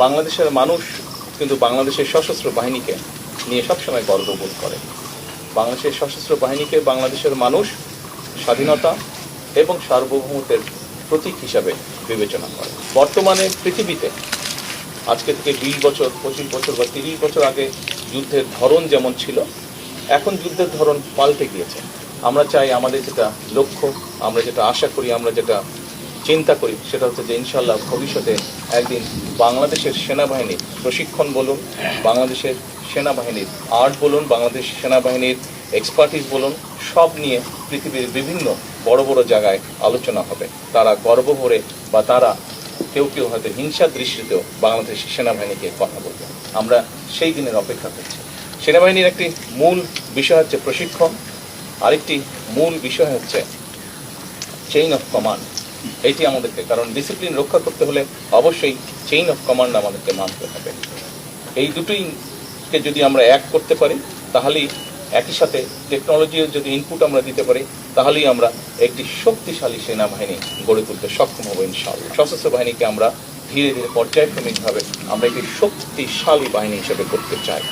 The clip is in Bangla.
বাংলাদেশের মানুষ কিন্তু বাংলাদেশের সশস্ত্র বাহিনীকে নিয়ে সবসময় গর্ববোধ করে। বাংলাদেশের সশস্ত্র বাহিনীকে বাংলাদেশের মানুষ স্বাধীনতা এবং সার্বভৌমত্বের প্রতীক হিসাবে বিবেচনা করে। বর্তমানে পৃথিবীতে আজকে থেকে 20 বছর, 25 বছর বা 30 বছর আগে যুদ্ধের ধরন যেমন ছিল, এখন যুদ্ধের ধরন পাল্টে গিয়েছে। আমরা চাই আমাদের যেটা লক্ষ্য, আমরা যেটা আশা করি, আমরা যেটা চিন্তা করি, সেটা হচ্ছে যে ইনশাল্লাহ ভবিষ্যতে একদিন বাংলাদেশের সেনাবাহিনীর প্রশিক্ষণ বলুন, বাংলাদেশের সেনাবাহিনীর আর্ট বলুন, বাংলাদেশ সেনাবাহিনীর এক্সপার্টিস বলুন, সব নিয়ে পৃথিবীর বিভিন্ন বড় বড় জায়গায় আলোচনা হবে। তারা গর্ব ভরে বা তারা কেউ কেউ হয়তো হিংসার দৃষ্টিতেও বাংলাদেশ সেনাবাহিনীকে কথা বলবে। আমরা সেই দিনের অপেক্ষা করছি। সেনাবাহিনীর একটি মূল বিষয় হচ্ছে প্রশিক্ষণ, আরেকটি মূল বিষয় হচ্ছে চেইন অফ কমান্ড। এটি আমাদেরকে, কারণ ডিসিপ্লিন রক্ষা করতে হলে অবশ্যই চেইন অফ কমান্ড আমাদেরকে মানতে হবে। এই দুটোইকে যদি আমরা এক করতে পারি, তাহলেই একই সাথে টেকনোলজির যদি ইনপুট আমরা দিতে পারি, তাহলেই আমরা একটি শক্তিশালী সেনাবাহিনী গড়ে তুলতে সক্ষম হবো ইনশাআল্লাহ। সশস্ত্র বাহিনীকে আমরা ধীরে ধীরে পর্যায়ক্রমিকভাবে আমরা একটি শক্তিশালী বাহিনী হিসেবে করতে চাই।